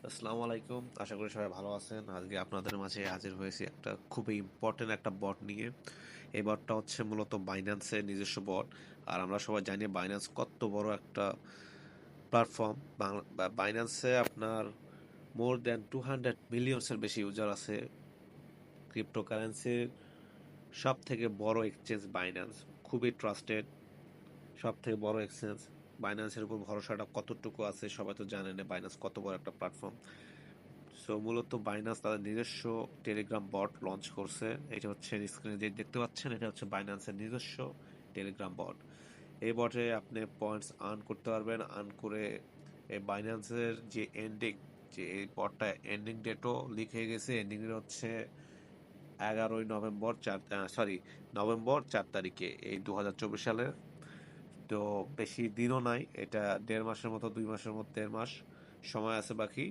আসসালামু আলাইকুম। আশা করি সবাই ভালো আছেন। আজকে আপনাদের মাঝে হাজির হয়েছি একটা খুবই ইম্পর্টেন্ট একটা বট নিয়ে। এই বটটা হচ্ছে মূলত বাইন্যান্সের নিজস্ব বট। আর আমরা সবাই জানি বাইন্যান্স কত বড় একটা প্ল্যাটফর্ম। বাইন্যান্সে আপনার মোর দ্যান 200 মিলিয়নসের বেশি ইউজার আছে। ক্রিপ্টোকারেন্সির সব থেকে বড় এক্সচেঞ্জ বাইন্যান্স, খুবই ট্রাস্টেড, সব থেকে বড় এক্সচেঞ্জ। বাইন্যান্সের উপর ভরসাটা কতটুকু আছে সবাই তো জানেন, বাইন্যান্স কত বড় একটা প্ল্যাটফর্ম। সো মূলত বাইনান্স তাদের নিজস্ব টেলিগ্রাম বট লঞ্চ করছে। এটা হচ্ছে স্ক্রিনে যে দেখতে পাচ্ছেন, এটা হচ্ছে বাইন্যান্সের নিজস্ব টেলিগ্রাম বট। এই বটে আপনি পয়েন্টস আর্ন করতে পারবেন। আর্ন করে এই বাইন্যান্সের যে এন্ডিং, যে এই বটটা এন্ডিং ডেটও লিক হয়ে গেছে। এন্ডিং ডেট হচ্ছে 11 নভেম্বর 4 তারিখে এই 2024 সালের। তো বেশি দিনও নাই, এটা 1.5 মাসের মতো, 2 মাসের মধ্যে 1.5 মাস সময় আছে বাকি।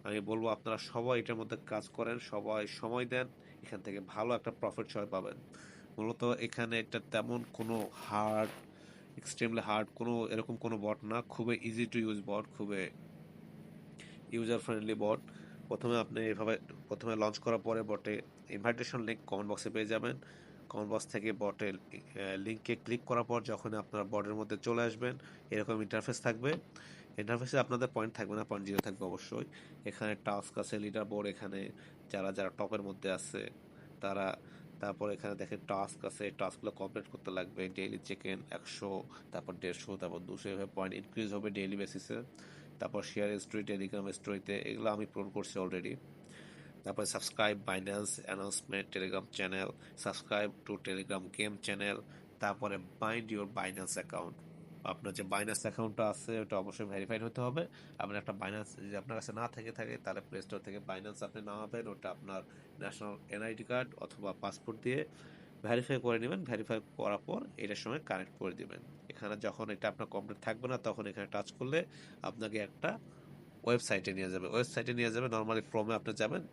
আমি বলবো আপনারা সবাই এটার মধ্যে কাজ করেন, সবাই সময় দেন, এখান থেকে ভালো একটা প্রফিট সবাই পাবেন। মূলত এখানে একটা তেমন কোনো হার্ড, এক্সট্রিমলি হার্ড কোনো এরকম কোনো বট না, খুবই ইজি টু ইউজ বট, খুবই ইউজার ফ্রেন্ডলি বট। প্রথমে আপনি এভাবে প্রথমে লঞ্চ করার পরে বটে ইনভাইটেশন লিঙ্ক কমেন্ট বক্সে পেয়ে যাবেন। কমেন্ট বক্স থেকে বটের লিঙ্কে ক্লিক করার পর যখন আপনার বটের মধ্যে চলে আসবেন, এরকম ইন্টারফেস থাকবে। ইন্টারফেসে আপনাদের পয়েন্ট থাকবে না, পয়েন্ট জিরো থাকবে অবশ্যই। এখানে টাস্ক আছে, লিডার বোর্ড, এখানে যারা যারা টপের মধ্যে আছে তারা। তারপর এখানে দেখেন টাস্ক আছে, টাস্কগুলো কমপ্লিট করতে লাগবে। ডেইলি চেক ইন 100, তারপর 150, তারপর 200, এভাবে পয়েন্ট ইনক্রিজ হবে ডেইলি বেসিসে। তারপর শেয়ার স্টোরি, টেলিগ্রাম স্টোরিতে, এগুলো আমি পূরণ করছি অলরেডি। তারপরে subscribe Binance announcement Telegram channel, subscribe to Telegram game channel, তারপরে বাইন্ড ইউর বাইন্যান্স অ্যাকাউন্ট। আপনার যে বাইন্যান্স অ্যাকাউন্টটা আছে ওটা অবশ্যই ভেরিফাইড হতে হবে। আপনার একটা বাইন্যান্স যদি আপনার কাছে না থাকে তাহলে প্লে স্টোর থেকে বাইন্যান্স আপনি নামাবেন। ওটা আপনার ন্যাশনাল এনআইডি কার্ড অথবা পাসপোর্ট দিয়ে ভেরিফাই করে নেবেন। ভেরিফাই করার পর এটার সঙ্গে কানেক্ট করে দিবেন। এখানে যখন এটা আপনার কমপ্লিট থাকবে না, তখন এখানে টাচ করলে আপনাকে একটা ওয়েবসাইটে নিয়ে যাবে। নর্মালি ফ্রমে আপনি যাবেন,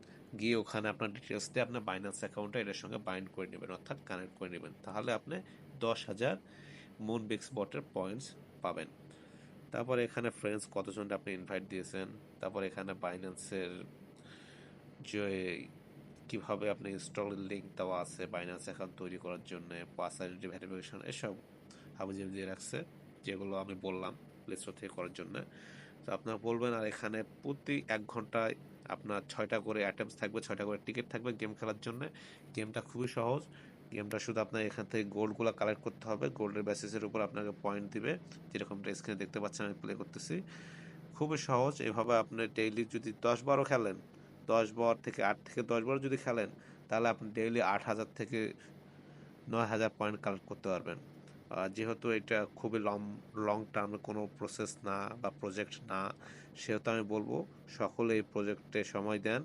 গিয়ে ওখানে আপনার ডিটেলস দিয়ে আপনার বাইন্যান্স অ্যাকাউন্টটা এটার সঙ্গে বাইন্ড করে নেবেন, অর্থাৎ কানেক্ট করে নেবেন। তাহলে আপনি 10,000 মুনবিক্স বটের পয়েন্টস পাবেন। তারপর এখানে ফ্রেন্ডস কতজন আপনি ইনভাইট দিয়েছেন, তারপর এখানে বাইন্যান্সের যে কিভাবে আপনি ইনস্টলের লিঙ্ক দেওয়া আছে বাইন্যান্স অ্যাকাউন্ট তৈরি করার জন্য, পাস আইডেন্টি ভেরিফিকেশন, এসব হাবিজাবি দিয়ে রাখছে, যেগুলো আমি বললাম প্লে স্টোর থেকে করার জন্য। তো আপনারা বলবেন। আর এখানে প্রতি 1 ঘন্টায় আপনার 6টা করে অ্যাটেম্পস থাকবে, 6টা করে টিকিট থাকবে গেম খেলার জন্য। গেমটা খুবই সহজ। গেমটা শুধু আপনার এখান থেকে গোল্ডগুলো কালেক্ট করতে হবে, গোল্ডের বেসিসের উপর আপনাকে পয়েন্ট দিবে, যেরকমটা স্ক্রিনে দেখতে পাচ্ছেন আমি প্লে করতেছি। খুবই সহজ। এভাবে আপনি ডেইলি যদি 10 বারও খেলেন, 10 বার থেকে 8 থেকে 10 বার যদি খেলেন, তাহলে আপনি ডেইলি 8,000 থেকে 9,000 পয়েন্ট কালেক্ট করতে পারবেন। যেহেতু এটা খুবই লং টার্ম কোনো প্রসেস না বা প্রজেক্ট না, সেহেতু আমি বলবো সকলে এই প্রজেক্টে সময় দেন।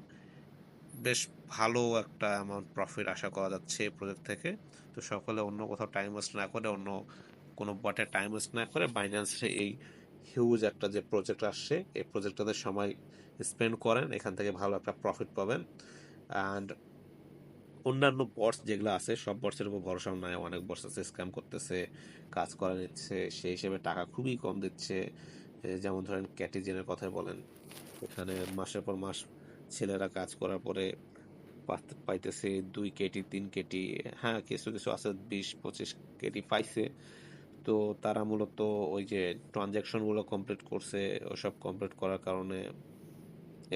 বেশ ভালো একটা অ্যামাউন্ট প্রফিট আশা করা যাচ্ছে এই প্রজেক্ট থেকে। তো সকলে অন্য কোথাও টাইম ওয়েস্ট না করে, অন্য কোনো বটে টাইম ওয়েস্ট না করে বাইন্যান্সে এই হিউজ একটা যে প্রজেক্ট আসছে এই প্রজেক্টটাতে সময় স্পেন্ড করেন, এখান থেকে ভালো একটা প্রফিট পাবেন। অ্যান্ড অন্যান্য বটস যেগুলো আছে সব বটসের উপর ভরসাও নাই, অনেক বটস আছে স্ক্যাম করতেছে, কাজ করে নিচ্ছে, সেই হিসেবে টাকা খুবই কম দিচ্ছে। যেমন ধরেন ক্যাটিজেনের কথাই বলেন, এখানে মাসের পর মাস ছেলেরা কাজ করার পরে পাইতেছে 2 কেটি 3 কেটি। হ্যাঁ, কিছু কিছু আছে 20-25 কেটি পাইছে। তো তারা মূলত ওই যে ট্রানজ্যাকশনগুলো কমপ্লিট করছে, ওসব কমপ্লিট করার কারণে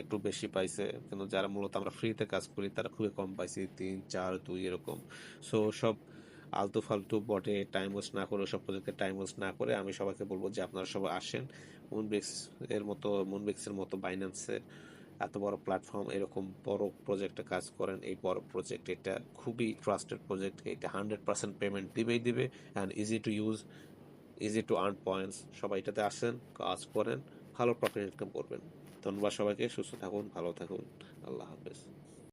একটু বেশি পাইছে। কিন্তু যারা মূলত আমরা ফ্রিতে কাজ করি তারা খুবই কম পাইছি, 3 4 2 এরকম। সো সব আলতু ফালতু বটে টাইম ওয়েস্ট না করে, ওসব প্রজেক্টে টাইম ওয়েস্ট না করে আমি সবাইকে বলবো যে আপনারা সবাই আসেন মুনবিক্সের মতো বাইন্যান্সের এত বড় প্ল্যাটফর্ম, এরকম বড় প্রজেক্টে কাজ করেন। এই বড় প্রজেক্ট এটা খুবই ট্রাস্টেড প্রজেক্ট, এটা 100% পেমেন্ট দিবে। And easy to use, easy to earn points. সবাই এটাতে আসেন, কাজ করেন, ভালো প্রফিট ইনকাম করবেন। ধন্যবাদ সবাইকে। সুস্থ থাকুন, ভালো থাকুন। আল্লাহ হাফেজ।